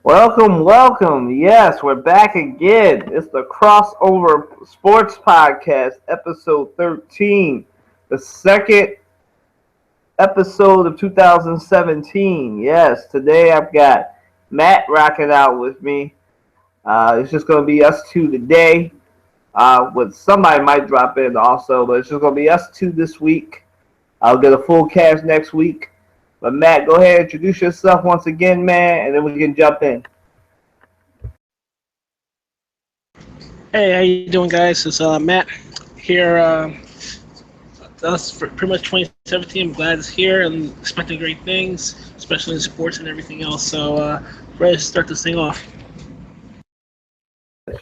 Welcome, welcome. Yes, we're back again. It's the Crossover Sports Podcast, episode 13, the second episode of 2017. Yes, today I've got Matt rocking out with me. It's just going to be us two today. With somebody might drop in also, but it's just going to be us two this week. I'll get a full cast next week. But Matt, go ahead, introduce yourself once again, man, and then we can jump in. Hey, how you doing, guys? It's Matt here. That's for pretty much 2017. I'm glad it's here and expecting great things, especially in sports and everything else. So, ready to start this thing off.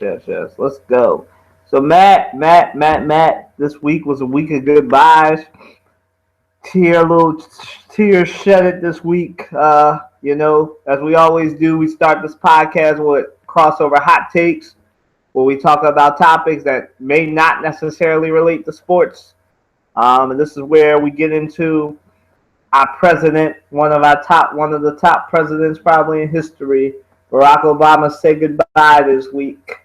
Yes. Let's go. So Matt. This week was a week of goodbyes. Little tears shedded this week. As we always do, we start this podcast with crossover hot takes, where we talk about topics that may not necessarily relate to sports. And this is where we get into our president, one of the top presidents probably in history, Barack Obama, say goodbye this week.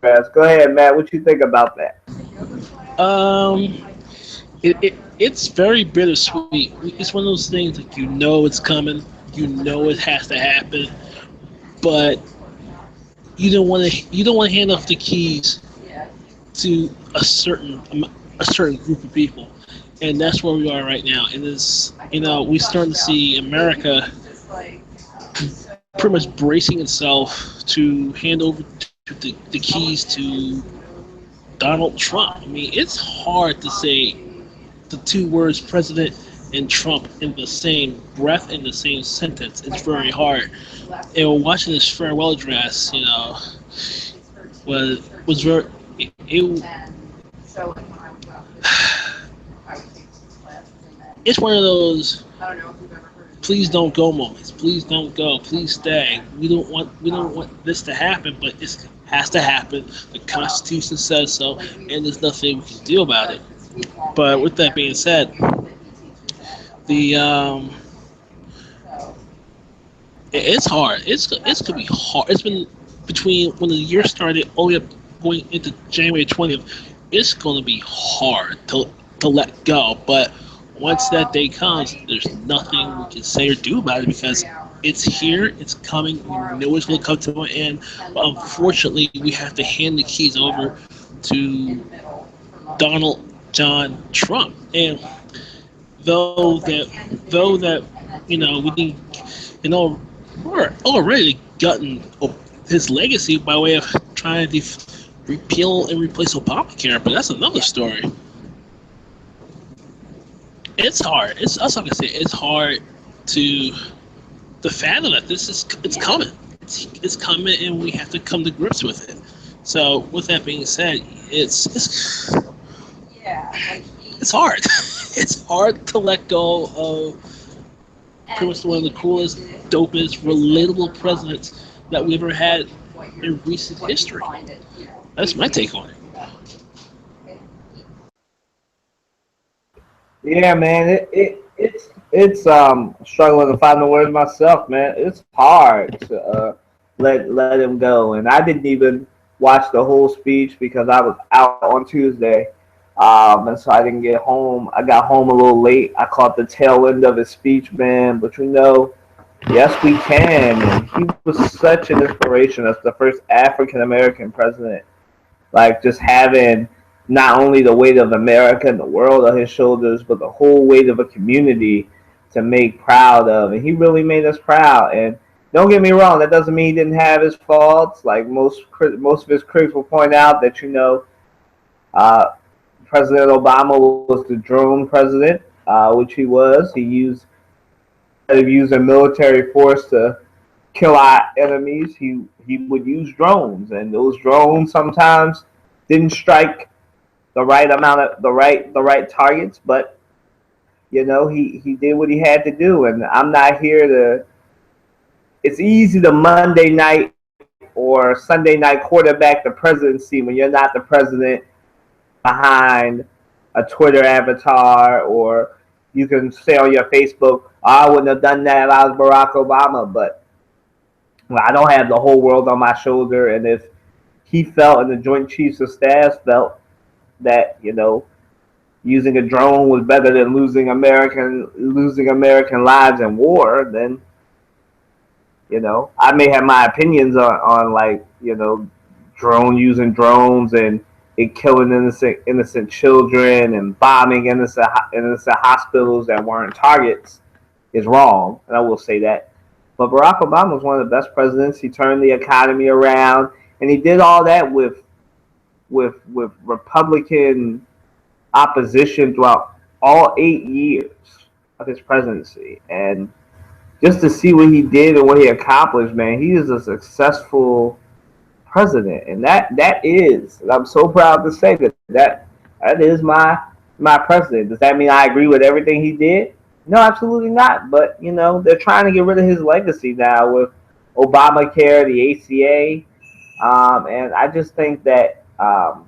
Go ahead, Matt. What you think about that? Um, it's very bittersweet. It's one of those things like it's coming, it has to happen, but you don't want to hand off the keys to a certain group of people, and that's where we are right now. And it's we starting to see America pretty much bracing itself to hand over the keys to Donald Trump. I mean, it's hard to say the two words president and Trump in the same breath, in the same sentence. It's very hard. And watching this farewell address, was very it's one of those please don't go moments. Please don't go. Please stay. We don't want this to happen, but it has to happen. The Constitution says so, and there's nothing we can do about it. But with that being said, the it's hard. It's gonna be hard. It's been between when the year started all the way up going into January 20th. It's gonna be hard to let go. But once that day comes, there's nothing we can say or do about it because it's here, it's coming. We know it's gonna come to an end. But unfortunately, we have to hand the keys over to Donald John Trump. And though that we need we're already gutting his legacy by way of trying to repeal and replace Obamacare, but that's another story. It's hard. That's what I can say. It's hard to fathom that it's coming. It's coming, and we have to come to grips with it. So, with that being said, it's hard. It's hard to let go of pretty much one of the coolest, dopest, relatable presidents that we ever had in recent history. That's my take on it. Yeah, man. It's struggling to find the words myself, man. It's hard to let him go, and I didn't even watch the whole speech because I was out on Tuesday. And so I didn't get home. I got home a little late. I caught the tail end of his speech, man. But yes, we can. And he was such an inspiration as the first African American president. Like just having not only the weight of America and the world on his shoulders, but the whole weight of a community to make proud of. And he really made us proud. And don't get me wrong, that doesn't mean he didn't have his faults. Like most of his critics will point out that uh, President Obama was the drone president, which he was. Instead of using military force to kill our enemies, he would use drones, and those drones sometimes didn't strike the right amount of the right targets, but he did what he had to do, and I'm not here to. It's easy to Monday night or Sunday night quarterback the presidency when you're not the president behind a Twitter avatar, or you can say on your Facebook, I wouldn't have done that if I was Barack Obama. But I don't have the whole world on my shoulder, and if he felt and the Joint Chiefs of Staff felt that using a drone was better than losing American lives in war, then I may have my opinions on like using drones and it killing innocent children and bombing innocent hospitals that weren't targets is wrong, and I will say that. But Barack Obama was one of the best presidents. He turned the economy around, and he did all that with Republican opposition throughout all 8 years of his presidency. And just to see what he did and what he accomplished, man, he is a successful president, and that is. And I'm so proud to say that is my president. Does that mean I agree with everything he did? No, absolutely not. But they're trying to get rid of his legacy now with Obamacare, the ACA, and I just think that I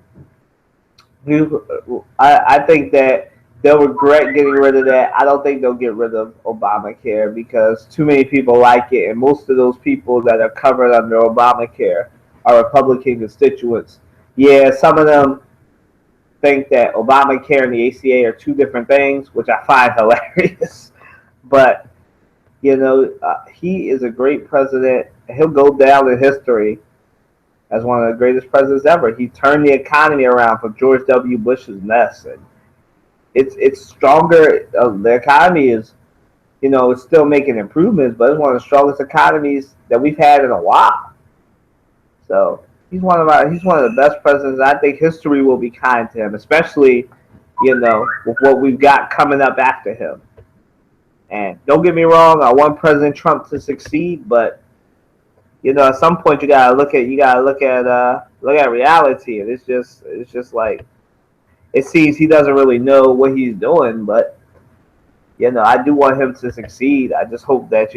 think that they'll regret getting rid of that. I don't think they'll get rid of Obamacare because too many people like it, and most of those people that are covered under Obamacare are Republican constituents. Yeah, some of them think that Obamacare and the ACA are two different things, which I find hilarious. But he is a great president. He'll go down in history as one of the greatest presidents ever. He turned the economy around from George W. Bush's mess, and it's stronger. The economy is, it's still making improvements, but it's one of the strongest economies that we've had in a while. So he's one of the best presidents. I think history will be kind to him, especially with what we've got coming up after him. And don't get me wrong, I want President Trump to succeed, but at some point you gotta look at reality, and it's just like it seems he doesn't really know what he's doing. But I do want him to succeed. I just hope that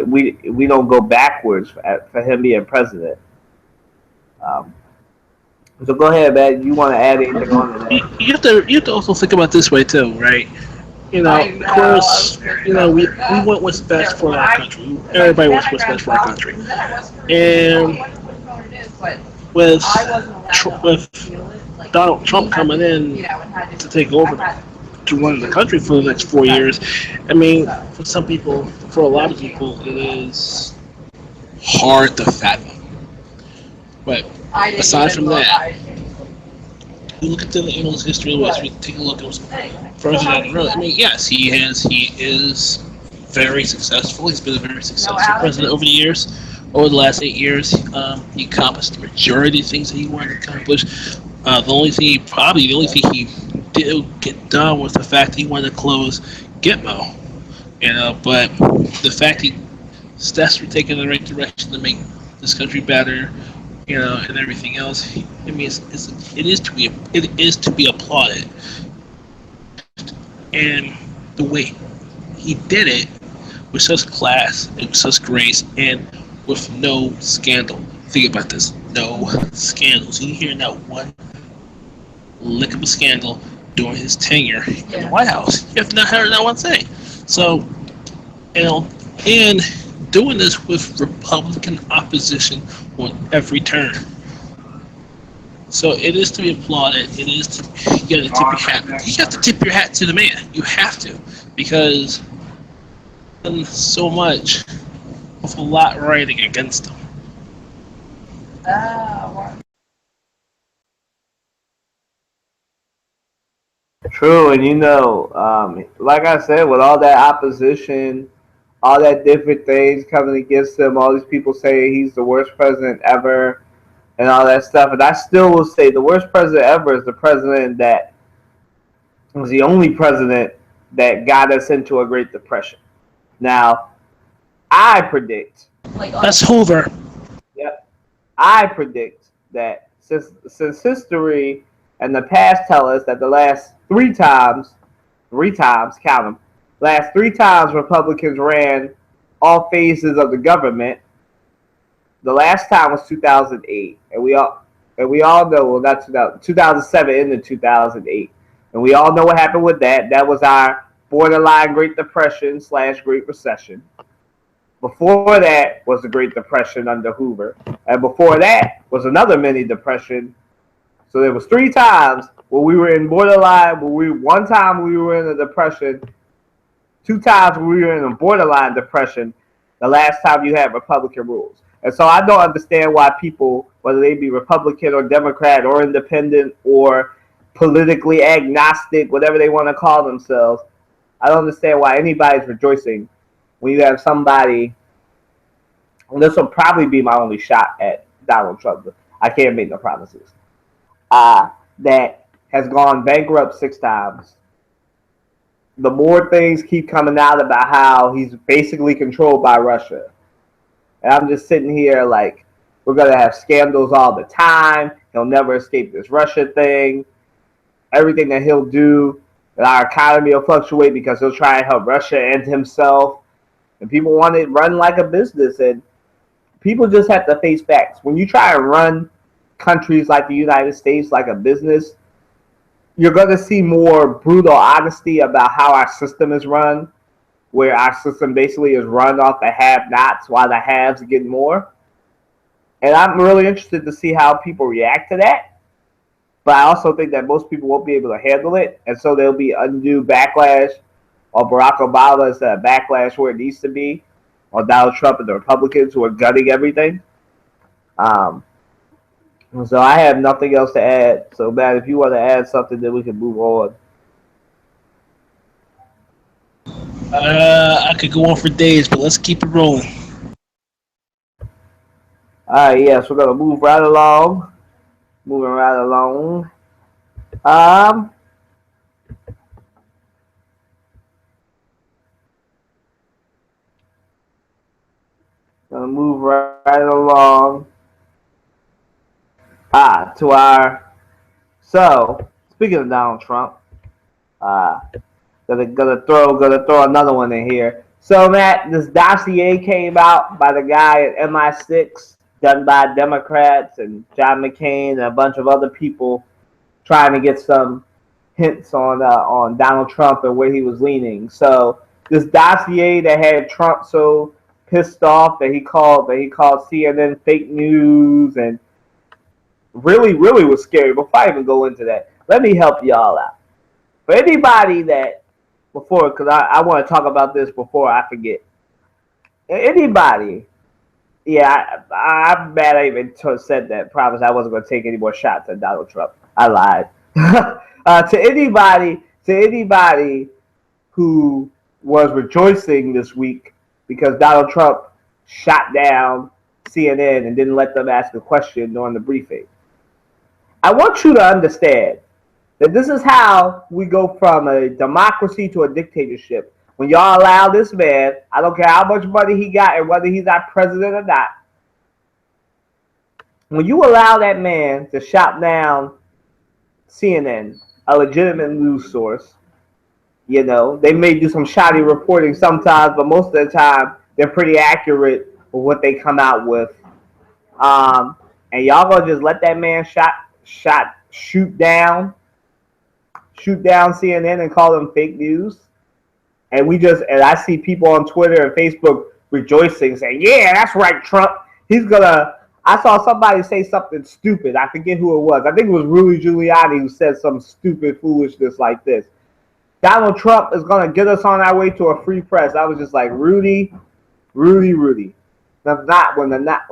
we don't go backwards for him being president. So go ahead, man. You want to add anything on to that? You have to also think about this way too, right? Of course, we want what's best for our country. Everybody wants what's best for our country. And with Donald Trump coming in to take over to run the country for the next 4 years, I mean, for a lot of people, it is hard to fathom. But aside from that, we look at his history, as we take a look at further down the road. I mean, yes, he is very successful. He's been a very successful president over the years. Over the last 8 years, he accomplished the majority of things that he wanted to accomplish. The only thing he did get done was the fact that he wanted to close Gitmo. But the fact steps were taken in the right direction to make this country better, and everything else. I mean, it is to be applauded, and the way he did it with such class and with such grace and with no scandal. Think about this: no scandals. You didn't hear not one lick of a scandal during his tenure in the White House. You have not heard that one thing. So, and doing this with Republican opposition on every turn. So it is to be applauded. It is to you have to tip your hat to the man. You have to, because so much with a lot writing against him. True, and like I said, with all that opposition, all that different things coming against him, all these people say he's the worst president ever, and all that stuff. And I still will say the worst president ever is the president that was the only president that got us into a Great Depression. Now, I predict. That's Hoover. Yep. I predict that since history and the past tell us that the last three times, count them, last 3 times Republicans ran all phases of the government. The last time was 2008, and we all know, well, not 2007 into 2008, and we all know what happened with that. That was our borderline Great Depression / Great Recession. Before that was the Great Depression under Hoover, and before that was another mini depression. So there was 3 times where we were in borderline. One time we were in a depression. 2 times we were in a borderline depression. The last time you had Republican rules, and so I don't understand why people, whether they be Republican or Democrat or independent or politically agnostic, whatever they want to call themselves, I don't understand why anybody's rejoicing when you have somebody. And this will probably be my only shot at Donald Trump. I can't make no promises. That has gone bankrupt 6 times. The more things keep coming out about how he's basically controlled by Russia. And I'm just sitting here like, we're going to have scandals all the time. He'll never escape this Russia thing. Everything that he'll do, that our economy will fluctuate because he'll try and help Russia and himself. And people want it run like a business. And people just have to face facts. When you try and run countries like the United States like a business, you're going to see more brutal honesty about how our system is run, where our system basically is run off the have-nots while the haves get more. And I'm really interested to see how people react to that. But I also think that most people won't be able to handle it. And so there'll be undue backlash on Barack Obama instead of backlash where it needs to be on Donald Trump and the Republicans who are gutting everything. So I have nothing else to add. So, Matt, if you want to add something, then we can move on. I could go on for days, but let's keep it rolling. All right, yes, we're gonna move right along. Moving right along. Gonna move right along. To our. So, speaking of Donald Trump, gonna throw another one in here. So, Matt, this dossier came out by the guy at MI6, done by Democrats and John McCain and a bunch of other people, trying to get some hints on Donald Trump and where he was leaning. So, this dossier that had Trump so pissed off that he called CNN fake news and really was scary. Before I even go into that, let me help y'all out. For anybody that because I want to talk about this before I forget. Anybody, yeah, I'm mad I even said that. Promise I wasn't going to take any more shots at Donald Trump. I lied. To anybody who was rejoicing this week because Donald Trump shot down CNN and didn't let them ask a question during the briefing, I want you to understand that this is how we go from a democracy to a dictatorship. When y'all allow this man, I don't care how much money he got and whether he's our president or not, when you allow that man to shut down CNN, a legitimate news source, you know, they may do some shoddy reporting sometimes, but most of the time they're pretty accurate with what they come out with. And y'all gonna just let that man shoot down CNN and call them fake news. And I see people on Twitter and Facebook rejoicing, saying, yeah, that's right, Trump. I saw somebody say something stupid. I forget who it was. I think it was Rudy Giuliani who said some stupid foolishness like this. Donald Trump is going to get us on our way to a free press. I was just like, Rudy. That's not when that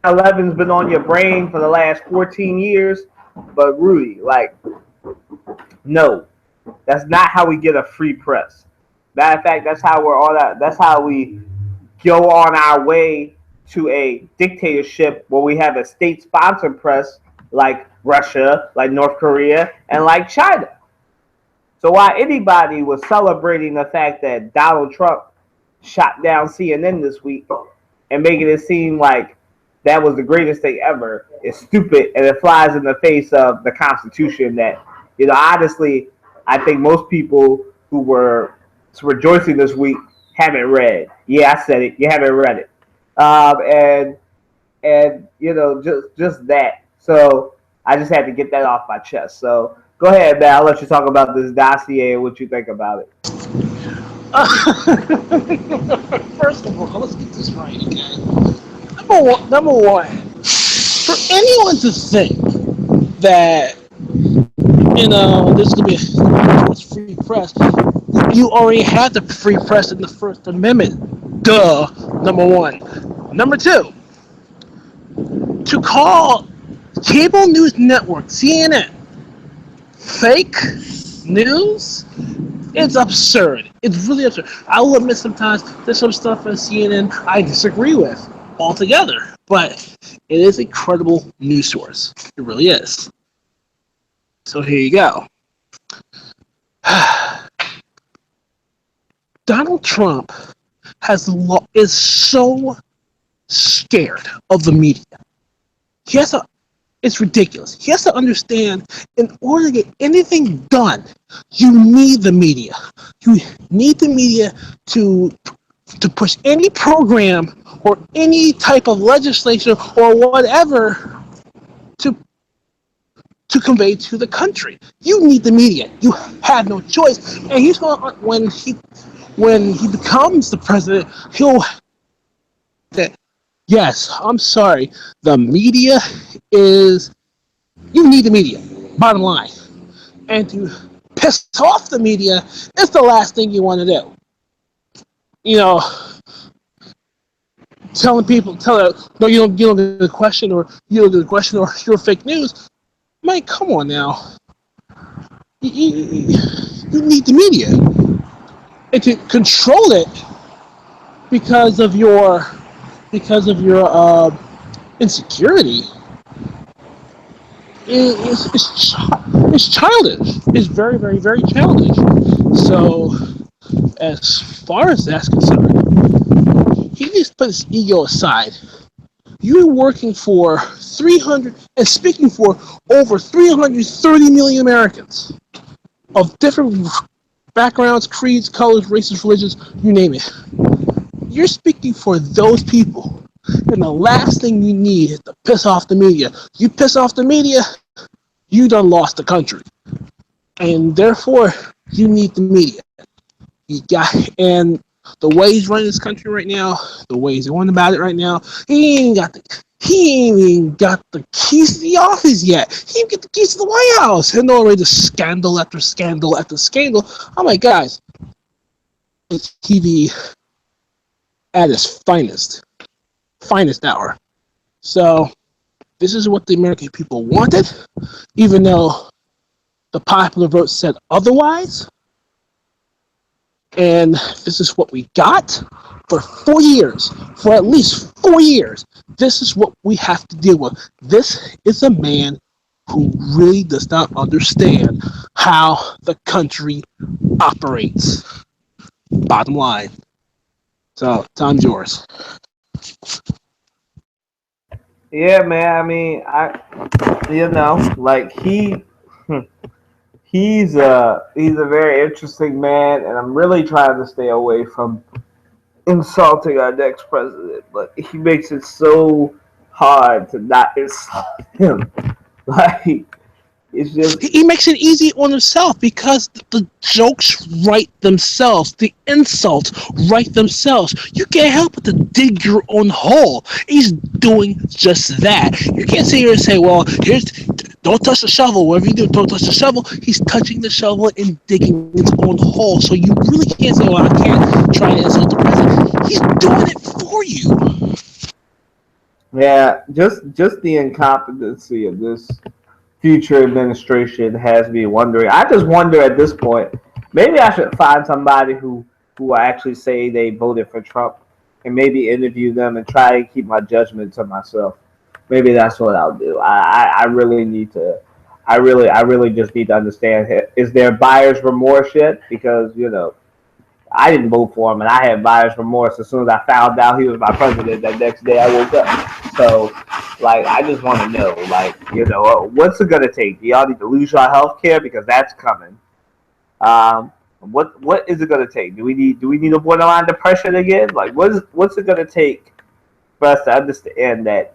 11's been on your brain for the last 14 years. But Rudy, like, no, that's not how we get a free press. Matter of fact, that's how we go on our way to a dictatorship where we have a state-sponsored press like Russia, like North Korea, and like China. So while anybody was celebrating the fact that Donald Trump shot down CNN this week and making it seem like that was the greatest thing ever, it's stupid and it flies in the face of the Constitution that, you know, honestly, I think most people who were rejoicing this week haven't read. Yeah, I said it. You haven't read it. And you know, just that. So I just had to get that off my chest. So go ahead, man. I'll let you talk about this dossier and what you think about it. first of all, let's get this right, okay? Number one, for anyone to think that there's gonna be free press, you already had the free press in the First Amendment. Duh. Number one. Number two, to call cable news network CNN fake news, it's absurd. It's really absurd. I will admit sometimes there's some stuff on CNN I disagree with altogether, but it is a credible news source. It really is. So here you go. Donald Trump is so scared of the media. It's ridiculous. He has to understand, in order to get anything done, you need the media. You need the media to push any program or any type of legislation or whatever to convey to the country. You need the media. You have no choice. And he's going to, when he becomes the president, he'll say, yes, I'm sorry. The media is, you need the media, bottom line. And to piss off the media is the last thing you want to do. Telling people, no, you don't get the question, or you're fake news. Mike, come on now. You need the media. And to control it because of your insecurity is childish. It's very, very, very childish. So, as far as that's concerned, he needs to put his ego aside. You're working for 300 and speaking for over 330 million Americans of different backgrounds, creeds, colors, races, religions, you name it. You're speaking for those people, and the last thing you need is to piss off the media. You piss off the media, you done lost the country, and therefore you need the media. And the way he's running this country right now, the way he's going about it right now, he ain't even got the keys to the office yet. He ain't get the keys to the White House. And already scandal after scandal after scandal. I'm like, guys, it's TV at its finest hour. So this is what the American people wanted, even though the popular vote said otherwise. And this is what we got for 4 years, for at least 4 years. This is what we have to deal with. This is a man who really does not understand how the country operates. Bottom line. So, time's yours. Yeah, man. I mean, he's a very interesting man, and I'm really trying to stay away from insulting our next president. But he makes it so hard to not insult him. Like, it's just, he makes it easy on himself because the jokes write themselves, the insults write themselves. You can't help but to dig your own hole. He's doing just that. You can't sit here and say, well, don't touch the shovel. Whatever you do, don't touch the shovel. He's touching the shovel and digging his own hole. So you really can't say, well, I can't try to insult the president. He's doing it for you. yeah, just the incompetency of this future administration has me wondering. I just wonder at this point, maybe I should find somebody who actually say they voted for Trump and maybe interview them and try to keep my judgment to myself. Maybe that's what I'll do. I really need to. I really just need to understand. Is there buyer's remorse yet? Because I didn't vote for him, and I had buyer's remorse as soon as I found out he was my president. That next day I woke up. So, I just want to know, what's it gonna take? Do y'all need to lose your health care because that's coming? What is it gonna take? Do we need a borderline depression again? What's it gonna take for us to understand that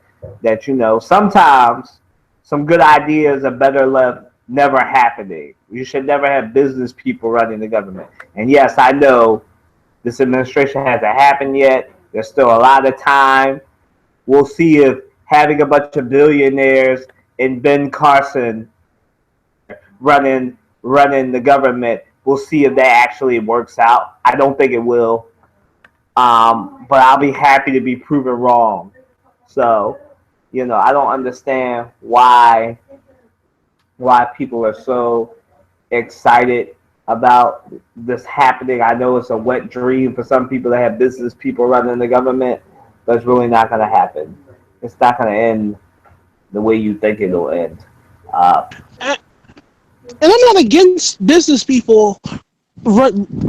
sometimes some good ideas are better left never happening. You should never have business people running the government. And yes, I know This administration hasn't happened yet. There's still a lot of time. We'll see if having a bunch of billionaires and Ben Carson running the government, we'll see if that actually works out. I don't think it will, but I'll be happy to be proven wrong. So, I don't understand why people are so excited about this happening. I know it's a wet dream for some people that have business people running the government, but it's really not going to happen. It's not going to end the way you think it'll end. And I'm not against business people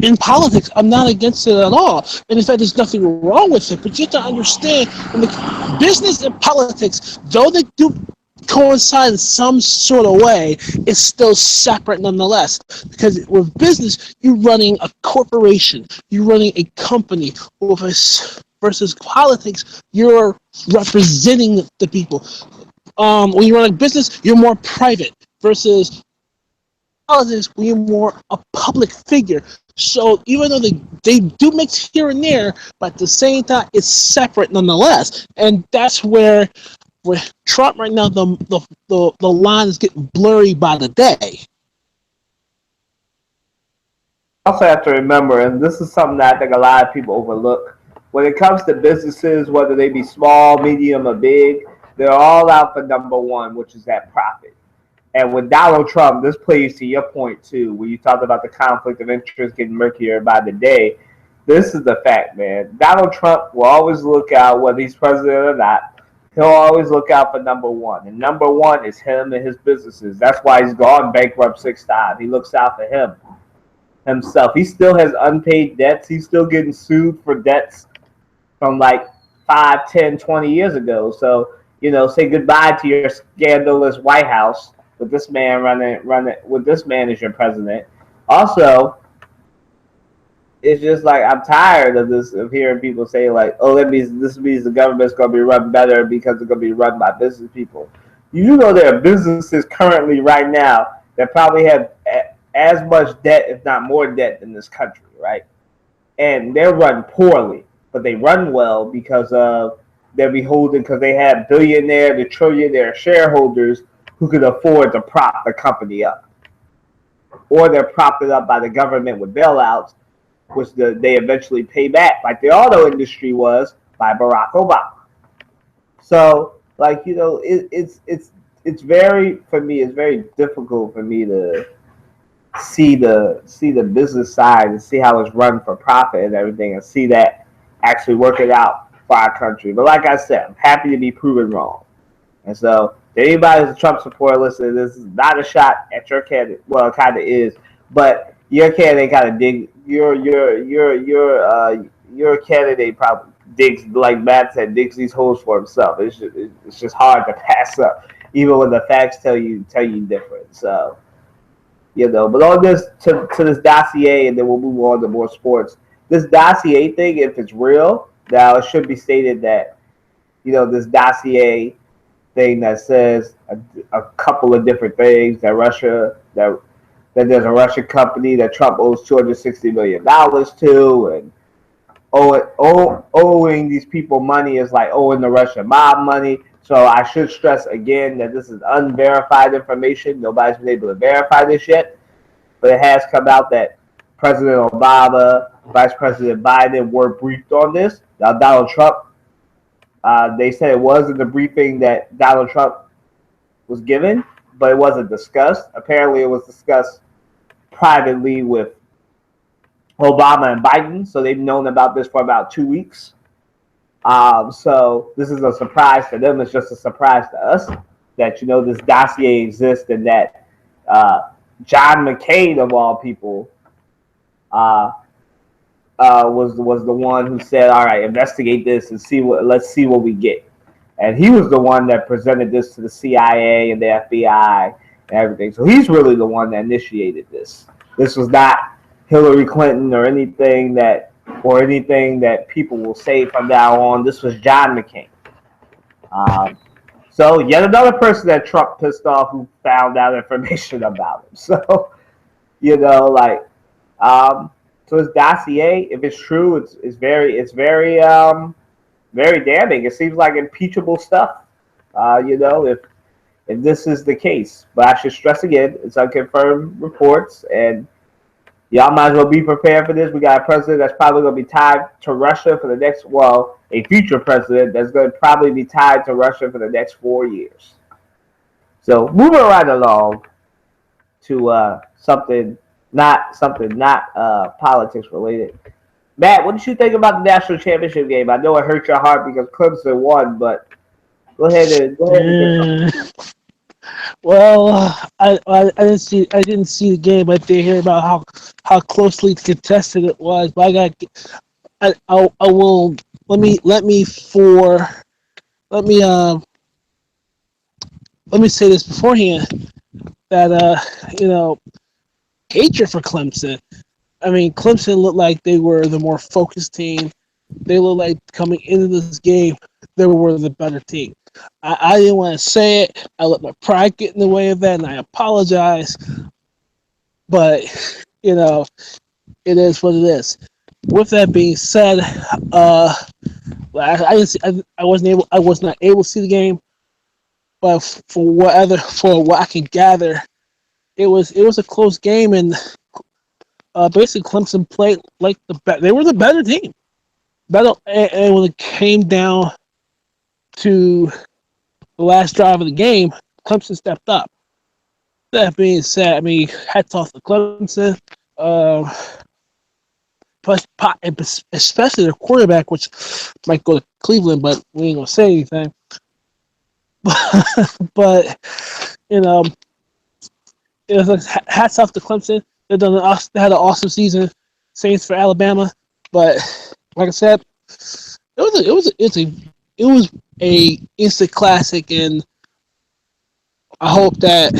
in politics. I'm not against it at all. And in fact, there's nothing wrong with it. But you have to understand, when the business and politics, though they do coincide in some sort of way, it's still separate nonetheless. Because with business, you're running a corporation, you're running a company. Versus politics, you're representing the people. When you run a business, you're more private. Versus politics, when you're more a public figure. So even though they do mix here and there, but at the same time, it's separate nonetheless. And that's where Trump right now, the line is getting blurry by the day. Also have to remember, and this is something that I think a lot of people overlook, when it comes to businesses, whether they be small, medium, or big, they're all out for number one, which is that profit. And with Donald Trump, this plays to your point too, where you talked about the conflict of interest getting murkier by the day. This is the fact, man. Donald Trump will always look out, whether he's president or not, he'll always look out for number one. And number one is him and his businesses. That's why he's gone bankrupt 6 times. He looks out for himself. He still has unpaid debts. He's still getting sued for debts from like 5, 10, 20 years ago. So, say goodbye to your scandalous White House with this man with this man as your president. Also, it's just like I'm tired of hearing people say like, oh, this means the government's going to be run better because it's going to be run by business people. There are businesses currently right now that probably have as much debt, if not more debt, in this country, right? And they're run poorly, but they run well because they're beholden because they have billionaire to trillionaire shareholders who could afford to prop the company up. Or they're propped up by the government with bailouts, which they eventually pay back, like the auto industry was by Barack Obama. So, it's very, for me, it's very difficult for me to see the business side and see how it's run for profit and everything, and see that actually work it out for our country. But like I said, I'm happy to be proven wrong. And so, anybody who's a Trump supporter listening, this is not a shot at your candidate. Well, it kind of is, but your candidate kind of dig your candidate probably digs, like Matt said, digs these holes for himself. It's just hard to pass up, even when the facts tell you different. So, but on this to this dossier, and then we'll move on to more sports. This dossier thing, if it's real, now it should be stated that this dossier thing that says a couple of different things, that there's a Russian company that Trump owes $260 million to, and owing these people money is like owing the Russian mob money. So I should stress again that this is unverified information. Nobody's been able to verify this yet, but it has come out that President Obama, Vice President Biden were briefed on this. Now Donald Trump, they said it was in the briefing that Donald Trump was given, but it wasn't discussed. Apparently it was discussed privately with Obama and Biden, so they've known about this for about 2 weeks. So this is a surprise to them. It's just a surprise to us that this dossier exists, and that John McCain, of all people, was the one who said, "All right, investigate this and let's see what we get." And he was the one that presented this to the CIA and the FBI and everything. So he's really the one that initiated this. This was not Hillary Clinton or anything that people will say from now on. This was John McCain. So yet another person that Trump pissed off who found out information about him. So, to his dossier, if it's true, it's very damning. It seems like impeachable stuff. If this is the case, but I should stress again, it's unconfirmed reports, and y'all might as well be prepared for this. We got a president that's probably going to be tied to Russia for the next, a future president that's going to probably be tied to Russia for the next 4 years. So moving right along to something not politics related. Matt, what did you think about the national championship game? I know it hurt your heart because Clemson won, but go ahead and Well, I didn't see the game, but they hear about how closely contested it was. But I will let me say this beforehand that hatred for Clemson. I mean, Clemson looked like they were the more focused team. They looked like coming into this game, they were the better team. I didn't want to say it. I let my pride get in the way of that, and I apologize. But, it is what it is. With that being said, I was not able to see the game, but for what I can gather, it was a close game, and basically Clemson played like they were the better team. And when it came down to the last drive of the game, Clemson stepped up. That being said, I mean, hats off to Clemson, especially their quarterback, which might go to Cleveland, but we ain't gonna say anything. But it was like hats off to Clemson. They had an awesome season. Saints for Alabama, but like I said, it was a instant classic, and I hope that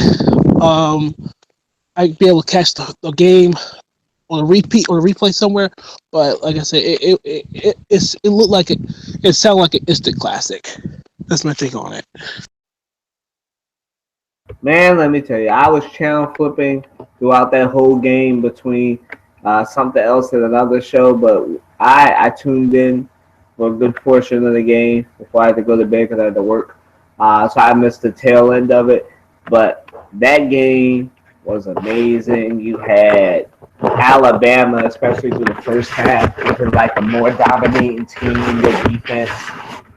I'd be able to catch the game on a repeat or a replay somewhere. But like I said, it looked like it sounded like an instant classic. That's my take on it. Man, let me tell you, I was channel flipping throughout that whole game between something else and another show, but I tuned in for a good portion of the game before I had to go to bed because I had to work. So I missed the tail end of it. But that game was amazing. You had Alabama, especially through the first half, looking like a more dominating team. The defense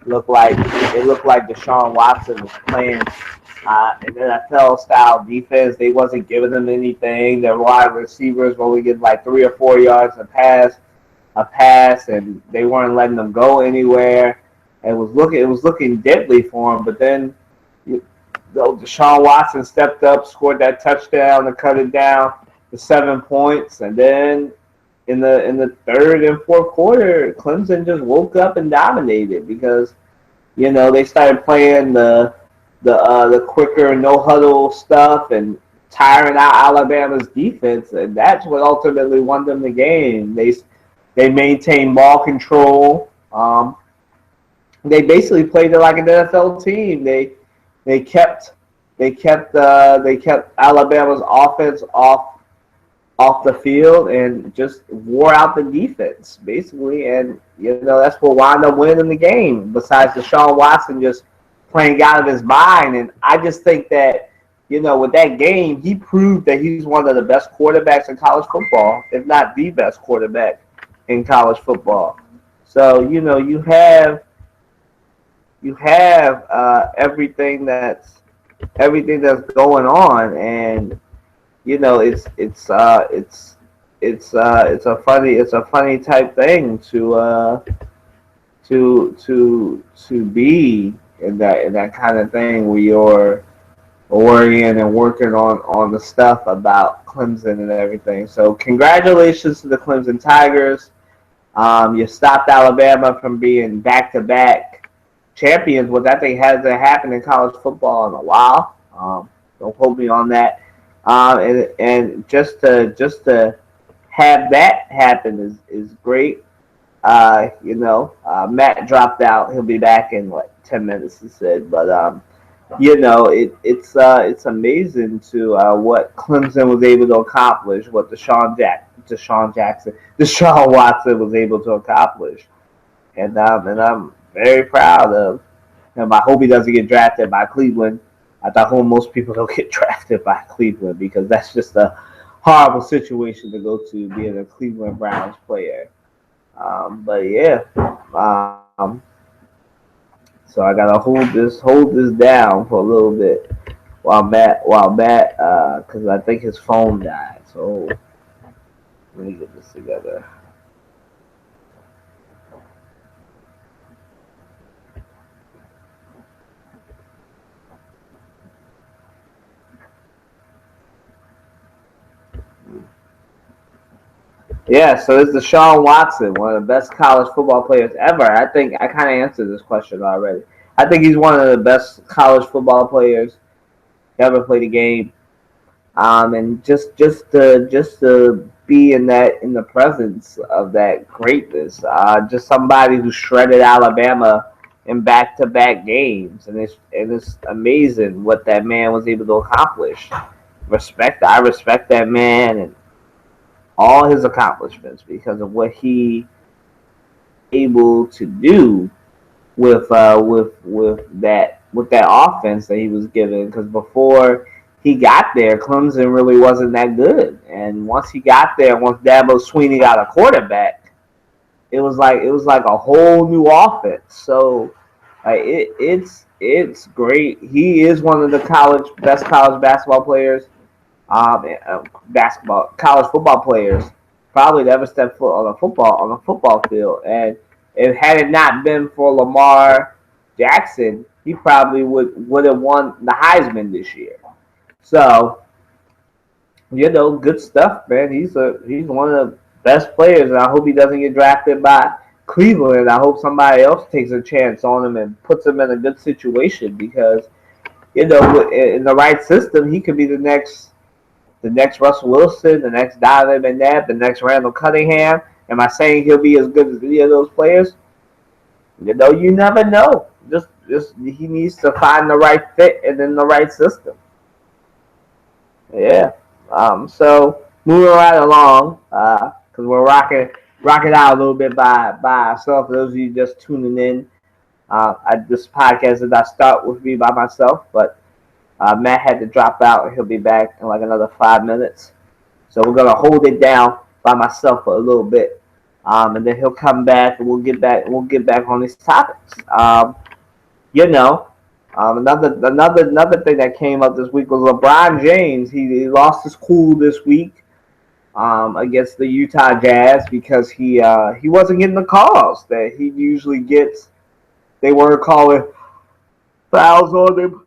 looked like Deshaun Watson was playing an NFL style defense. They wasn't giving them anything. Their wide receivers were only getting like 3 or 4 yards a pass, and they weren't letting them go anywhere. It was looking deadly for them. But then Deshaun Watson stepped up, scored that touchdown to cut it down to 7 points, and then in the third and fourth quarter, Clemson just woke up and dominated because they started playing the quicker no huddle stuff and tiring out Alabama's defense, and that's what ultimately won them the game. They maintained ball control. They basically played it like an NFL team. They kept Alabama's offense off the field and just wore out the defense basically, and that's what wound up winning the game. Besides Deshaun Watson just playing out of his mind, and I just think that with that game, he proved that he's one of the best quarterbacks in college football, if not the best quarterback in college football. So you have everything that's going on, and it's a funny type thing to be in that kind of thing where you're worrying and working on the stuff about Clemson and everything. So congratulations to the Clemson Tigers. You stopped Alabama from being back-to-back champions, which I think hasn't happened in college football in a while. Don't hold me on that. And just to have that happen is great. Matt dropped out. He'll be back in 10 minutes, he said. But it's amazing to what Clemson was able to accomplish, what Deshaun Deshaun Watson was able to accomplish, and I'm very proud of him. I hope he doesn't get drafted by Cleveland. I hope most people don't get drafted by Cleveland because that's just a horrible situation to go to being a Cleveland Browns player. But yeah, um, so I gotta hold this down for a little bit while Matt, because I think his phone died. So let me get this together. Yeah, so it's Deshaun Watson, one of the best college football players ever. I think I kind of answered this question already. I think he's one of the best college football players to ever play the game. And just to be in the presence of that greatness, just somebody who shredded Alabama in back-to-back games, and it's amazing what that man was able to accomplish. I respect that man and all his accomplishments because of what he able to do with that offense that he was given. Because before he got there, Clemson really wasn't that good, and once he got there, once Dabo Swinney got a quarterback, it was like a whole new offense. So it's great. He is one of the best college basketball players, college football players probably to ever step foot on a football field. And if had it not been for Lamar Jackson, he probably would have won the Heisman this year. So good stuff, man. He's one of the best players, and I hope he doesn't get drafted by Cleveland. I hope somebody else takes a chance on him and puts him in a good situation because in the right system, he could be the next Russell Wilson, the next Donovan McNabb, the next Randall Cunningham. Am I saying he'll be as good as any of those players? You never know. Just he needs to find the right fit and in the right system. Yeah. So moving right along, because we're rocking out a little bit by ourselves. For those of you just tuning in, this podcast did not start with me by myself, but Matt had to drop out, and he'll be back in like another 5 minutes. So we're gonna hold it down by myself for a little bit, and then he'll come back, and we'll get back on these topics. Another thing that came up this week was LeBron James. He lost his cool this week against the Utah Jazz because he wasn't getting the calls that he usually gets. They weren't calling fouls on him.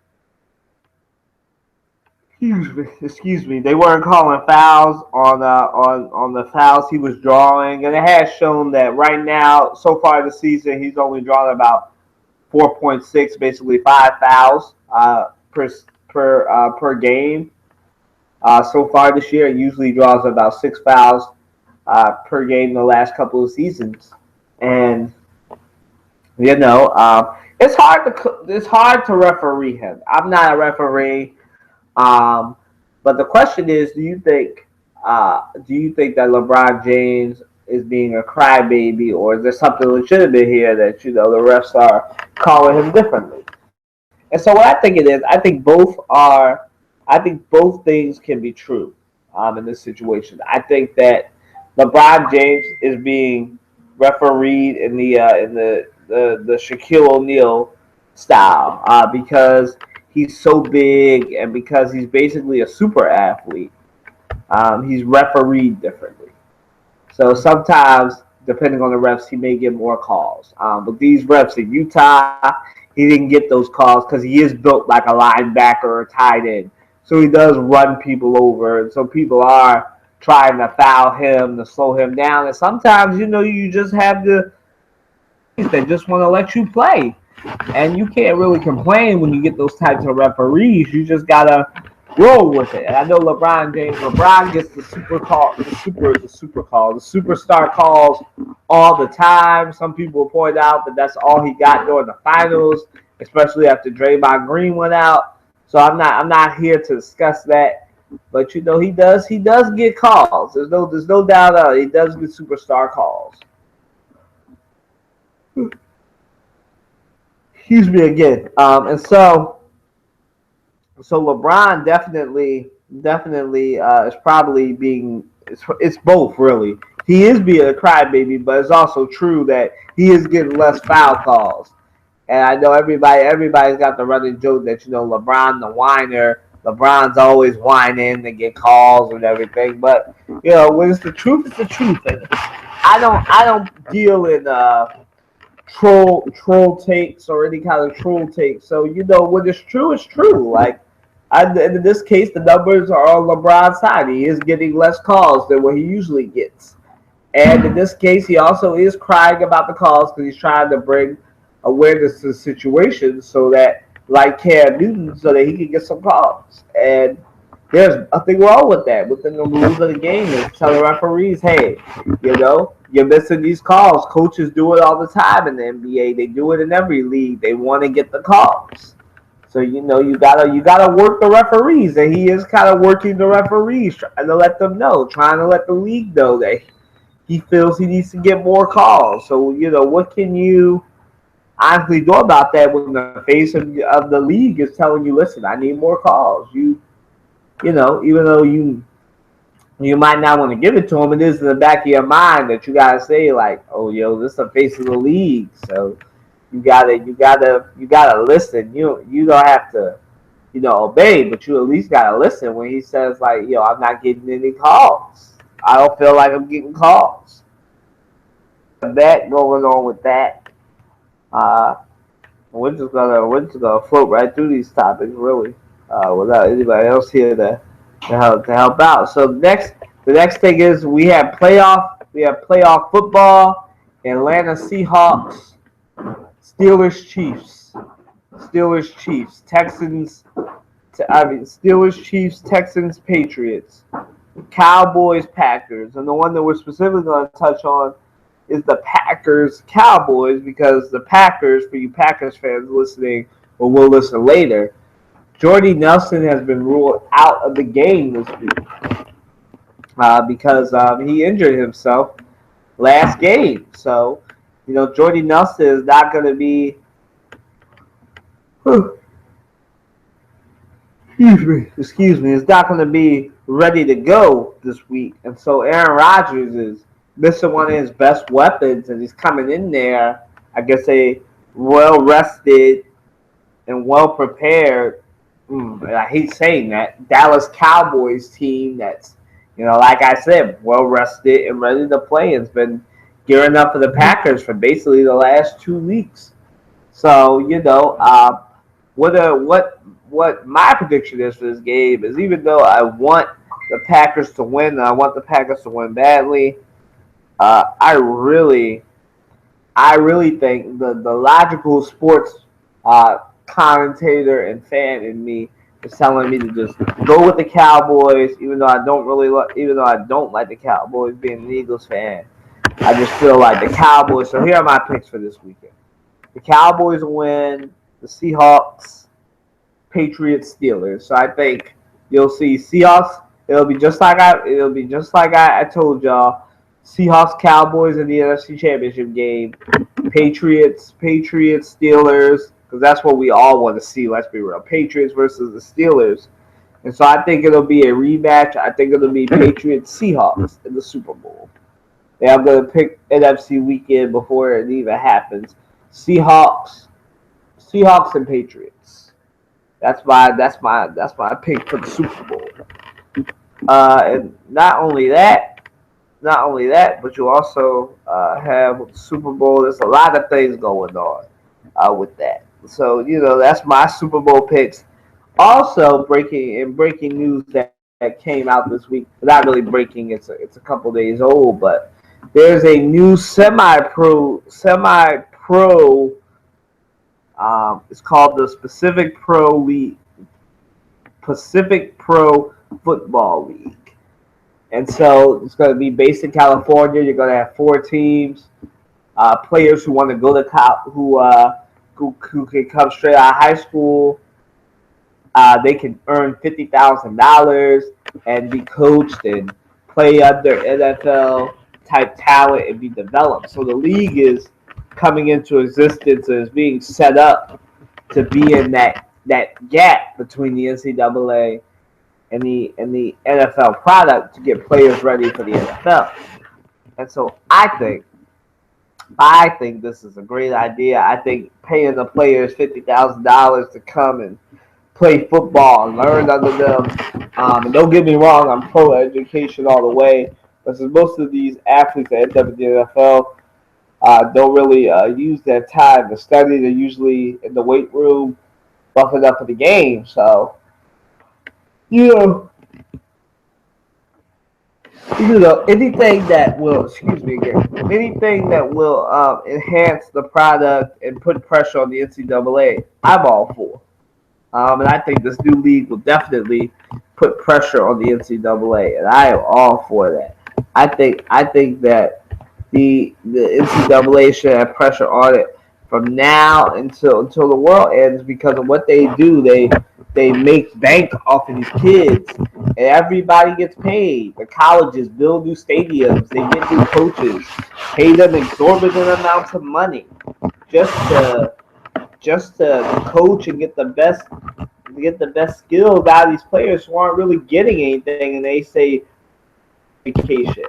Excuse me. They weren't calling fouls on the fouls he was drawing, and it has shown that right now, so far this season, he's only drawn about 4.6, basically 5 fouls per game. So far this year, it usually draws about 6 fouls per game the last couple of seasons, and it's hard to referee him. I'm not a referee. But the question is, do you think that LeBron James is being a crybaby, or is there something legitimate here that the refs are calling him differently? And so what I think it is, I think both things can be true in this situation. I think that LeBron James is being refereed in the Shaquille O'Neal style because he's so big and because he's basically a super athlete. He's refereed differently. So sometimes, depending on the refs, he may get more calls. But these refs in Utah, he didn't get those calls because he is built like a linebacker or tight end. So he does run people over. And so people are trying to foul him, to slow him down. And sometimes, you just have they just want to let you play. And you can't really complain when you get those types of referees. You just got to roll with it. And I know LeBron gets the superstar calls all the time. Some people point out that that's all he got during the finals, especially after Draymond Green went out. So I'm not here to discuss that. But he does get calls. There's no doubt about it. He does get superstar calls. Excuse me again. And so LeBron definitely is probably being it's both really. He is being a crybaby, but it's also true that he is getting less foul calls. And I know everybody's got the running joke that LeBron the whiner. LeBron's always whining and get calls and everything. But when it's the truth, it's the truth. And I don't deal in troll takes or any kind of troll takes. So when it's true, it's true. Like in this case, the numbers are on LeBron's side. He is getting less calls than what he usually gets. And in this case, he also is crying about the calls because he's trying to bring awareness to the situation so that, like Cam Newton, so that he can get some calls. And there's nothing wrong with that. Within the rules of the game is telling referees, hey, you're missing these calls. Coaches do it all the time in the NBA. They do it in every league. They want to get the calls. So you gotta work the referees, and he is kind of working the referees, trying to let them know, trying to let the league know that he feels he needs to get more calls. So what can you honestly do about that when the face of the league is telling you, listen, I need more calls. Even though you might not want to give it to him, it is in the back of your mind that you gotta say like, oh this is the face of the league, so you gotta listen. You don't have to obey, but you at least gotta listen when he says like, I'm not getting any calls. I don't feel like I'm getting calls. That going on with that. We're just gonna float right through these topics really, without anybody else here to help out. So the next thing is we have playoff football. Atlanta Seahawks, Steelers Chiefs, Steelers Chiefs, Texans Patriots, Cowboys Packers, and the one that we're specifically going to touch on is the Packers Cowboys, because the Packers, for you Packers fans listening or will listen later, Jordy Nelson has been ruled out of the game this week because he injured himself last game. So, Jordy Nelson is not going to be. Excuse me. Is not going to be ready to go this week, and so Aaron Rodgers is missing one of his best weapons, and he's coming in there, I guess, a well rested and well prepared. I hate saying that, Dallas Cowboys team that's, like I said, well rested and ready to play. It's been gearing up for the Packers for basically the last 2 weeks. So, what my prediction is for this game is, even though I want the Packers to win, and I want the Packers to win badly, I really think the logical sports commentator and fan in me is telling me to just go with the Cowboys, even though I don't like the Cowboys, being an Eagles fan. I just feel like the Cowboys. So here are my picks for this weekend. The Cowboys win. The Seahawks, Patriots, Steelers. So I think you'll see Seahawks. It'll be just like I told y'all. Seahawks, Cowboys in the NFC Championship game. Patriots, Steelers, because that's what we all want to see. Let's be real. Patriots versus the Steelers. And so I think it'll be a rematch. I think it'll be Patriots, Seahawks in the Super Bowl. Yeah, I'm gonna pick NFC weekend before it even happens. Seahawks and Patriots. That's my pick for the Super Bowl. And not only that, but you also have the Super Bowl. There's a lot of things going on with that. So that's my Super Bowl picks. Also, breaking news that came out this week. Not really breaking. It's a couple days old, but there's a new semi-pro. It's called the Pacific Pro Football League, and so it's going to be based in California. You're going to have 4 teams, players who want to go to who can come straight out of high school, They can earn $50,000 and be coached and play under NFL type talent and be developed. So the league is coming into existence and is being set up to be in that gap between the NCAA and the NFL product to get players ready for the NFL. And so I think this is a great idea. I think paying the players $50,000 to come and play football and learn under them. And don't get me wrong, I'm pro education all the way. But since most of these athletes that end up in the NFL don't really use their time to study, they're usually in the weight room buffing up for the game. So, you know, anything that will, excuse me again, anything that will enhance the product and put pressure on the NCAA, I'm all for. And I think this new league will definitely put pressure on the NCAA, and I am all for that. I think that the NCAA should have pressure on it from now until the world ends because of what they do. They make bank off of these kids, and everybody gets paid. The colleges build new stadiums, they get new coaches, pay them exorbitant amounts of money just to coach and get the best skills out of these players who aren't really getting anything, and they say vacation.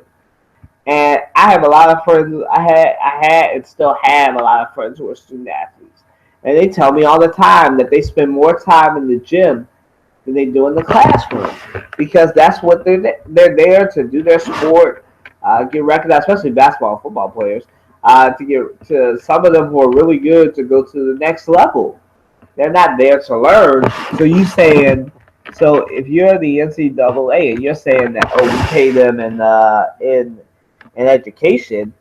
And I have a lot of friends. I had, and still have a lot of friends who are student athletes, and they tell me all the time that they spend more time in the gym than they do in the classroom because that's what they're there to do their sport, get recognized, especially basketball and football players, to get to some of them who are really good to go to the next level. They're not there to learn. So if you're the NCAA and you're saying that we pay them in education,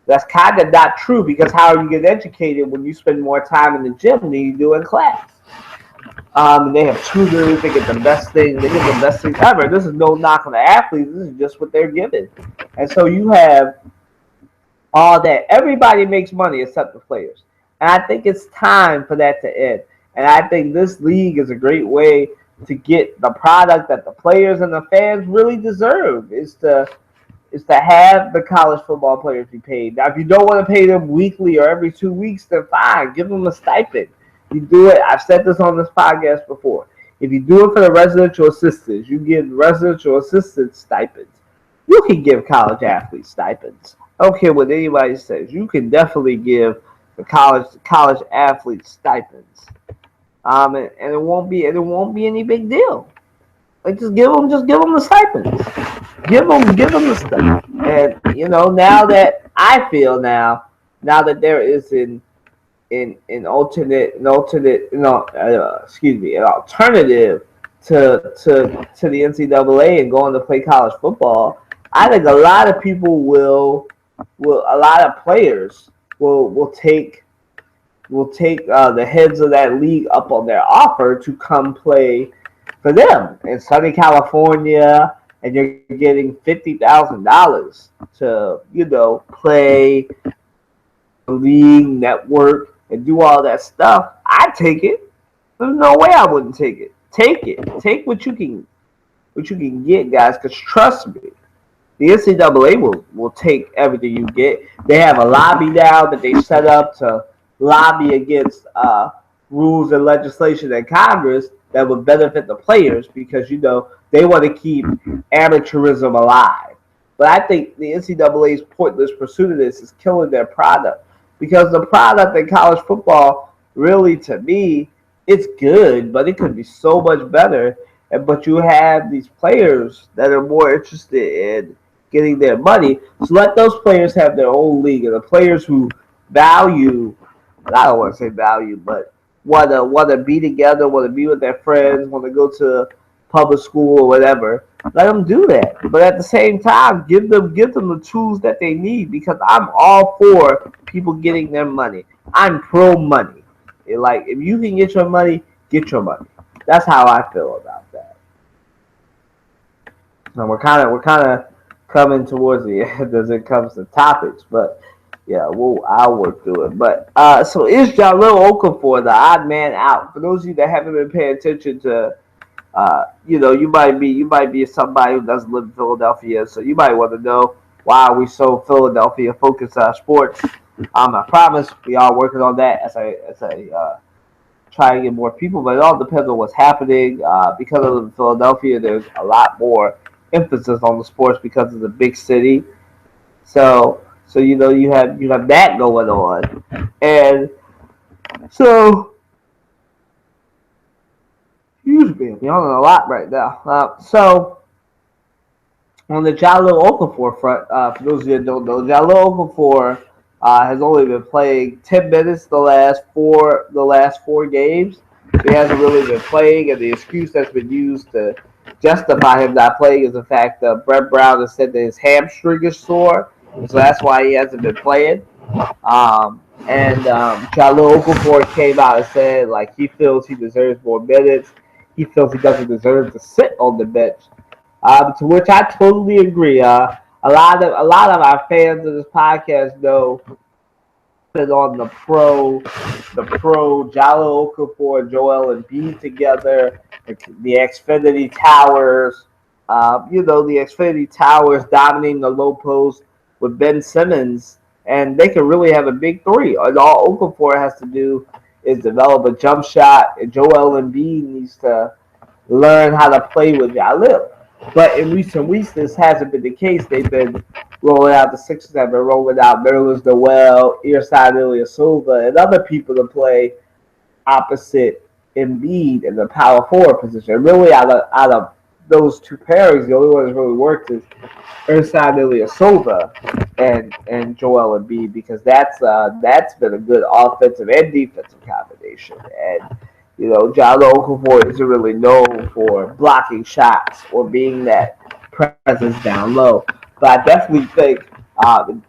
that's kind of not true because how are you get educated when you spend more time in the gym than you do in class? They have tutors. They get the best thing. They get the best thing ever. This is no knock on the athletes. This is just what they're given. And so you have all that. Everybody makes money except the players. And I think it's time for that to end. And I think this league is a great way to get the product that the players and the fans really deserve. Is to have the college football players be paid. Now, if you don't want to pay them weekly or every 2 weeks, then fine, give them a stipend. You do it. I've said this on this podcast before. If you do it for the residential assistants, you give residential assistant stipends. You can give college athletes stipends. I don't care what anybody says. You can definitely give the college athletes stipends. And it won't be any big deal. Like just give them the stipends. Give them the stuff. And now that I feel now that there is an alternate an alternative to the NCAA and going to play college football, I think a lot of people will a lot of players will take the heads of that league up on their offer to come play for them in sunny California, and you're getting $50,000 to play the league network and do all that stuff. I'd take it. There's no way I wouldn't take it. Take it. Take what you can get, guys. Because trust me, the NCAA will take everything you get. They have a lobby now that they set up to lobby against rules and legislation in Congress that would benefit the players because they want to keep amateurism alive. But I think the NCAA's pointless pursuit of this is killing their product because the product in college football, really, to me, it's good, but it could be so much better. But you have these players that are more interested in getting their money. So let those players have their own league, and the players who value, I don't want to say value, but want to be together, want to be with their friends, want to go to public school or whatever. Let them do that, but at the same time, give them the tools that they need because I'm all for people getting their money. I'm pro money. Like if you can get your money, get your money. That's how I feel about that. And we're kind of coming towards the end as it comes to topics, but Yeah, well, I'll work through it. But so is Jalil Okafor the odd man out? For those of you that haven't been paying attention to, you might be somebody who doesn't live in Philadelphia, so you might want to know why are we so Philadelphia focused on sports. I promise we are working on that as I try to get more people, but it all depends on what's happening. Because I live in Philadelphia, there's a lot more emphasis on the sports because it's a big city. So you have that going on, and so excuse me, I'm yawning a lot right now. So on the Jalil Okafor front, for those of you that don't know, Jalil Okafor has only been playing 10 minutes the last four games. He hasn't really been playing, and the excuse that's been used to justify him not playing is the fact that Brett Brown has said that his hamstring is sore, so that's why he hasn't been playing. And Jalil Okafor came out and said like he feels he deserves more minutes. He feels he doesn't deserve to sit on the bench. To which I totally agree. A lot of our fans of this podcast know that on the pro Jallo Okafor, Joel Embiid together, the Xfinity Towers. The Xfinity Towers dominating the low post with Ben Simmons, and they can really have a big three. And all Okafor has to do is develop a jump shot, and Joel Embiid needs to learn how to play with Jalil. But in recent weeks, this hasn't been the case. They've been rolling out the Sixers have been rolling out Nerlens Noel, Irsai Ilyasova, and other people to play opposite Embiid in the power forward position. And really, out of those two pairings, the only one that's really worked is Irsai Ilyasova and Joel Embiid because that's been a good offensive and defensive combination. And Jallo Okafor isn't really known for blocking shots or being that presence down low. But I definitely think time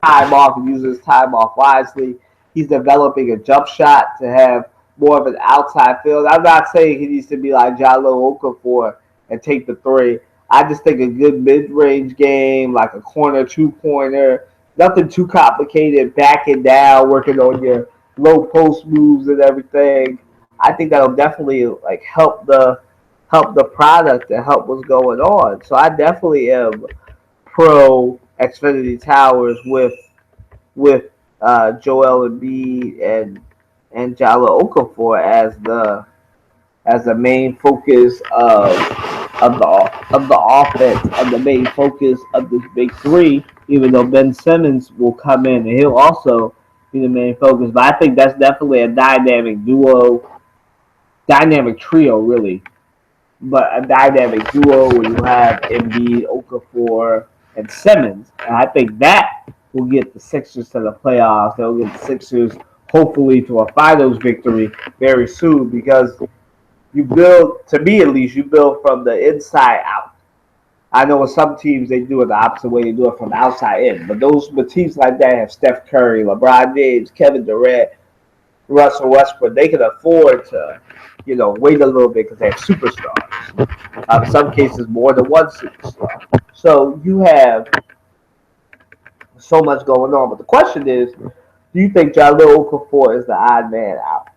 off and uses time off wisely. He's developing a jump shot to have more of an outside field. I'm not saying he needs to be like Jallo Okafor and take the three. I just think a good mid-range game, like a corner, two-pointer, nothing too complicated, backing down, working on your low post moves and everything. I think that'll definitely like help the product and help what's going on. So I definitely am pro Xfinity Towers with Joel Embiid and Jala Okafor as the main focus of the offense, of the main focus of this big three. Even though Ben Simmons will come in and he'll also be the main focus, but I think that's definitely a dynamic duo, dynamic trio, really. But a dynamic duo where you have Embiid, Okafor, and Simmons, and I think that will get the Sixers to the playoffs. They'll get the Sixers hopefully to a finals victory very soon because you build, to me at least, you build from the inside out. I know with some teams they do it the opposite way, they do it from the outside in. But teams like that have Steph Curry, LeBron James, Kevin Durant, Russell Westbrook. They can afford to, wait a little bit because they have superstars. In some cases, more than one superstar. So you have so much going on. But the question is, do you think Jalil Okafor is the odd man out?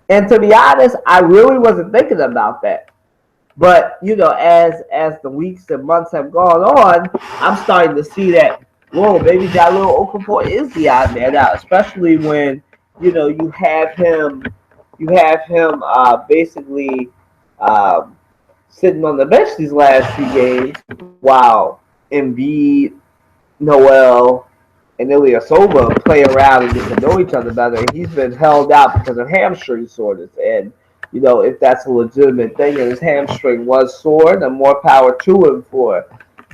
And to be honest, I really wasn't thinking about that. But as the weeks and months have gone on, I'm starting to see that whoa, maybe Jalil Okafor is the odd man out, especially when you have him basically sitting on the bench these last few games while Embiid, Noel, and Ilyasova play around and get to know each other better. He's been held out because of hamstring soreness, and if that's a legitimate thing, and his hamstring was sore, then more power to him for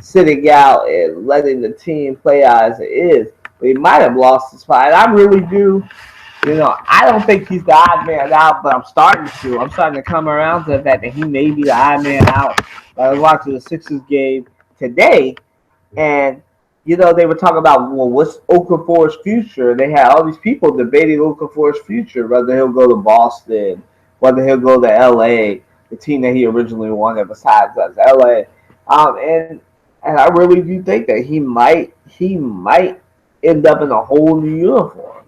sitting out and letting the team play out as it is. But he might have lost his spot. And I really do. I don't think he's the odd man out, but I'm starting to. I'm starting to come around to the fact that he may be the odd man out. I was watching the Sixers game today, and they were talking about, well, what's Okafor's future? They had all these people debating Okafor's future, whether he'll go to Boston, whether he'll go to LA, the team that he originally wanted besides us, LA. And I really do think that he might end up in a whole new uniform,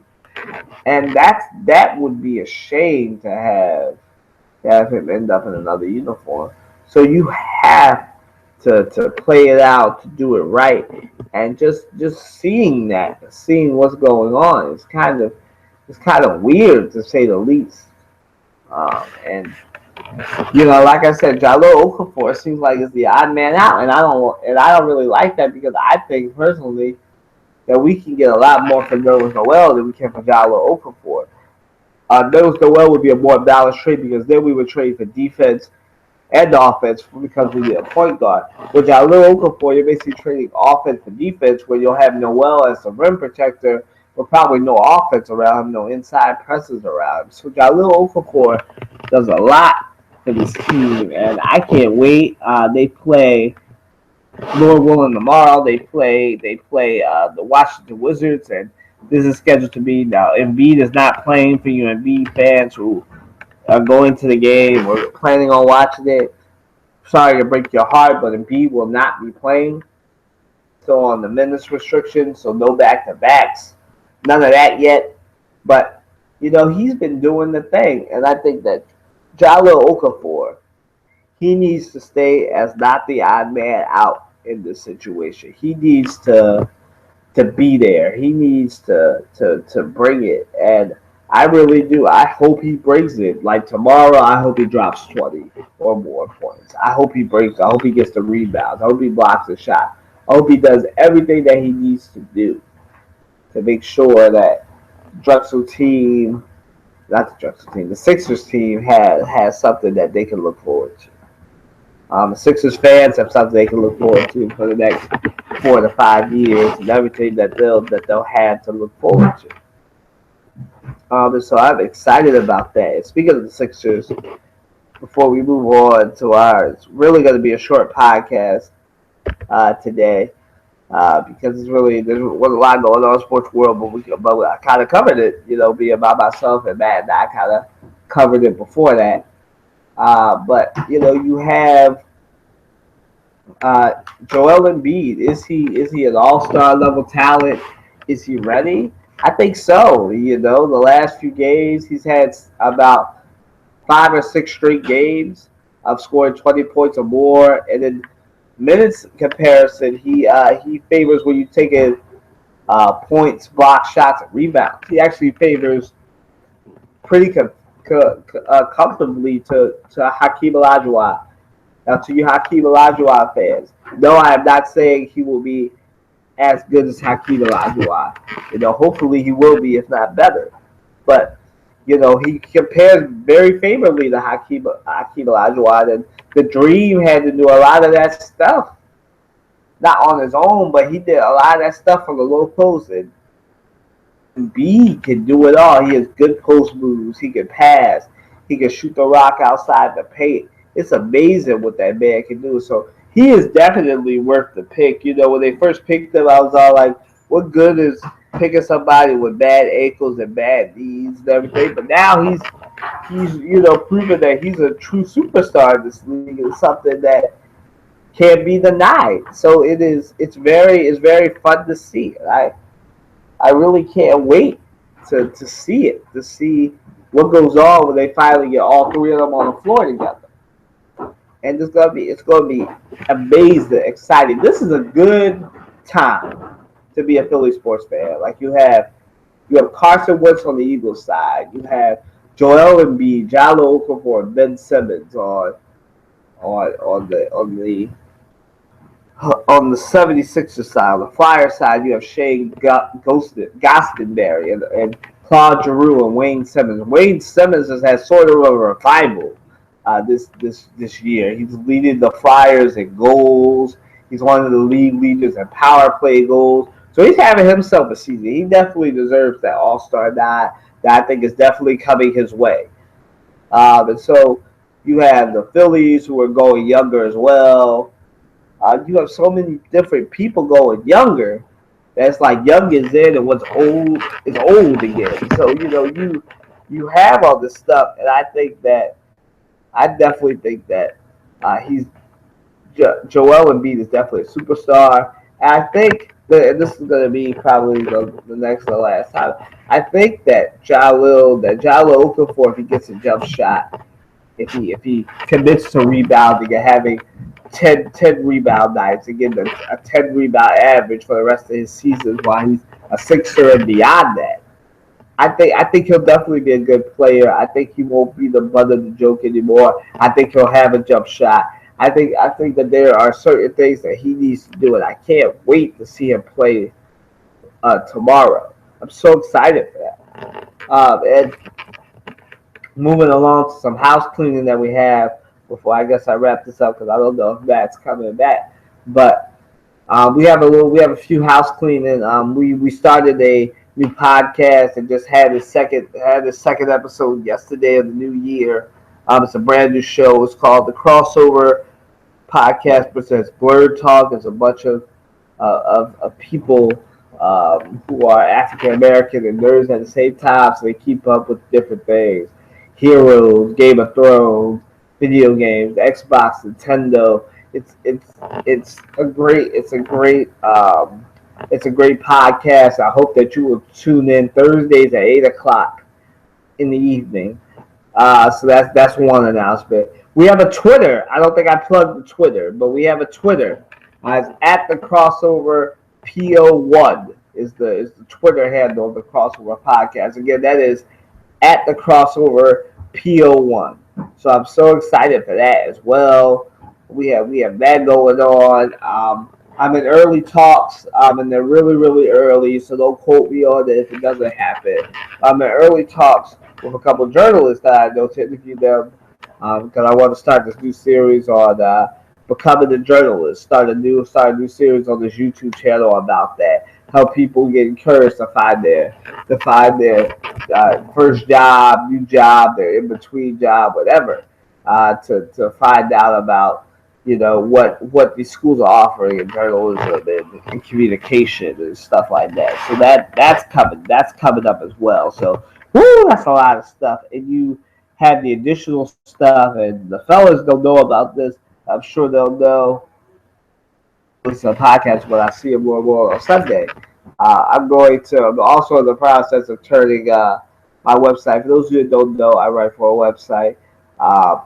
and that would be a shame to have him end up in another uniform. So you have to play it out, to do it right, and just seeing what's going on, it's kind of weird to say the least. And like I said, Jalil Okafor seems like it's the odd man out, and I don't really like that because I think personally that we can get a lot more for Nerlens Noel than we can for Jalil Okafor. Nerlens Noel would be a more balanced trade because then we would trade for defense and offense because we need a point guard. With Jalil Okafor, you're basically trading offense for defense where you'll have Noel as a rim protector, but probably no offense around him, no inside presses around him. So Jalil Okafor does a lot for this team, and I can't wait. They play Lord willing tomorrow. They play the Washington Wizards, and this is scheduled to be now. Embiid is not playing for you Embiid fans who are going to the game or planning on watching it. Sorry to break your heart, but Embiid will not be playing. Still on the minutes restriction, so no back to backs. None of that yet. But he's been doing the thing, and I think that Jalil Okafor, he needs to stay as not the odd man out in this situation. He needs to be there. He needs to bring it, and I really do. I hope he brings it. Like tomorrow, I hope he drops 20 or more points. I hope he breaks. I hope he gets the rebounds. I hope he blocks the shot. I hope he does everything that he needs to do to make sure that Drexel team, not the Drexel team, the Sixers team has something that they can look forward to. The Sixers fans have something they can look forward to for the next 4 to 5 years, and everything that they'll have to look forward to. And so I'm excited about that. And speaking of the Sixers, before we move on to ours, it's really going to be a short podcast today because there's a lot going on in the sports world, but I kind of covered it, being by myself, and Matt and I kind of covered it before that. But you have Joel Embiid. Is he an all-star level talent? Is he ready? I think so. The last few games he's had about 5 or 6 straight games of scoring 20 points or more, and in minutes comparison, he favors when you take in points, block shots, and rebounds. He actually favors pretty comfortably to Hakeem Olajuwon. Now, to you Hakeem Olajuwon fans, no, I am not saying he will be as good as Hakeem Olajuwon. Hopefully he will be, if not better. But he compares very favorably to Hakeem Olajuwon, and the Dream had to do a lot of that stuff, not on his own, but he did a lot of that stuff from the low post. And Embiid can do it all. He has good post moves. He can pass. He can shoot the rock outside the paint. It's amazing what that man can do. So he is definitely worth the pick. When they first picked him, I was all like, what good is picking somebody with bad ankles and bad knees and everything? But now he's proven that he's a true superstar in this league. It's something that can't be denied. So it's very fun to see. I really can't wait to see it, to see what goes on when they finally get all three of them on the floor together. And it's gonna be amazing, exciting. This is a good time to be a Philly sports fan. Like you have Carson Wentz on the Eagles side, you have Joel Embiid, Jalil Okafor, Ben Simmons on the 76ers side. On the Flyers side, you have Shane Gosdenberry and Claude Giroux and Wayne Simmons. Wayne Simmons has had sort of a revival this year. He's leading the Flyers in goals. He's one of the league leaders in power play goals. So he's having himself a season. He definitely deserves that All-Star nod that I think is definitely coming his way. And so you have the Phillies who are going younger as well. You have so many different people going younger. That's like young is in, and what's old is old again. So you have all this stuff, and I definitely think that Joel Embiid is definitely a superstar. And I think this is going to be probably the next to the last time. I think that Jalil Okafor, if he gets a jump shot, if he commits to rebounding and having 10 rebound nights and getting a 10 rebound average for the rest of his season while he's a Sixer and beyond that. I think he'll definitely be a good player. I think he won't be the butt of the joke anymore. I think he'll have a jump shot. I think that there are certain things that he needs to do, and I can't wait to see him play tomorrow. I'm so excited for that. And moving along to some house cleaning that we have before I guess I wrap this up because I don't know if Matt's coming back, but we have a few house cleaning. We started a new podcast and just had the second episode yesterday of the new year. It's a brand new show. It's called The Crossover Podcast presents Blerd Talk. There's a bunch of people who are African American and nerds at the same time, so they keep up with different things: Heroes, Game of Thrones, video games, Xbox, Nintendo. It's a great podcast. I hope that you will tune in Thursdays at 8 o'clock in the evening. So that's one announcement. We have a Twitter. I don't think I plugged the Twitter, but we have a Twitter. It's at the Crossover PO1 is the Twitter handle of the Crossover Podcast. Again, that is at the Crossover PO1. So I'm so excited for that as well. We have that going on. I'm in early talks, and they're really, really early, so don't quote me on it if it doesn't happen. I'm in early talks with a couple of journalists that I know to interview them because I want to start this new series on becoming a journalist. Start a new series on this YouTube channel about that. Help people get encouraged to find their first job, new job, their in between job, whatever, to find out about what these schools are offering in journalism and communication and stuff like that. So that's coming up as well. So that's a lot of stuff, and you have the additional stuff, and the fellas don't know about this. I'm sure they'll know. It's a podcast when I see them more and more on Sunday. I'm also in the process of turning my website. For those of you that don't know, I write for a website. A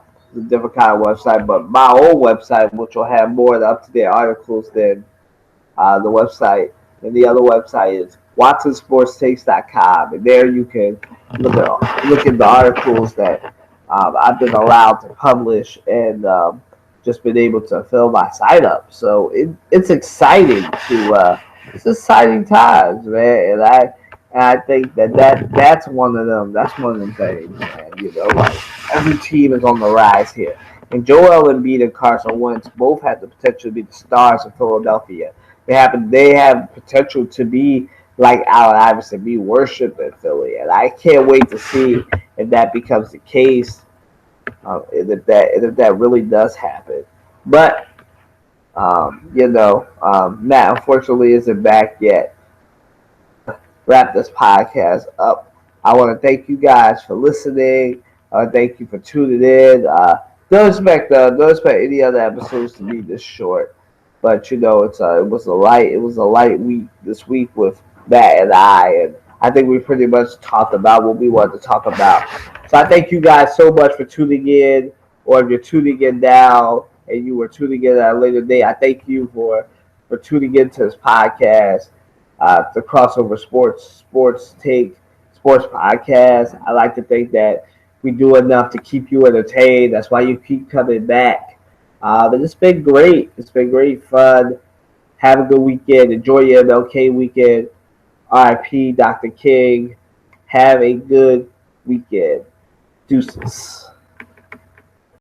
different kind of website, but my own website, which will have more up-to-date articles than the website. And the other website is WatsonSportsTakes.com, and there you can look at the articles that I've been allowed to publish and just been able to fill my site up. So it's exciting it's exciting times, man, and I think that's one of them. That's one of them things, man. Like every team is on the rise here. And Joel Embiid and Carson Wentz both have the potential to be the stars of Philadelphia. They have potential to be like Allen Iverson, be worshipped in Philly, and I can't wait to see if that becomes the case. If that really does happen, but Matt unfortunately isn't back yet. Wrap this podcast up. I want to thank you guys for listening. Thank you for tuning in. Don't expect any other episodes to be this short, but it was a light week this week with Matt and I think we pretty much talked about what we wanted to talk about. So I thank you guys so much for tuning in, or if you're tuning in now and you were tuning in at a later date, I thank you for tuning into this podcast. The Crossover Sports Podcast. I like to think that we do enough to keep you entertained. That's why you keep coming back. But it's been great. It's been great fun. Have a good weekend. Enjoy your MLK weekend. RIP Dr. King. Have a good weekend. Deuces.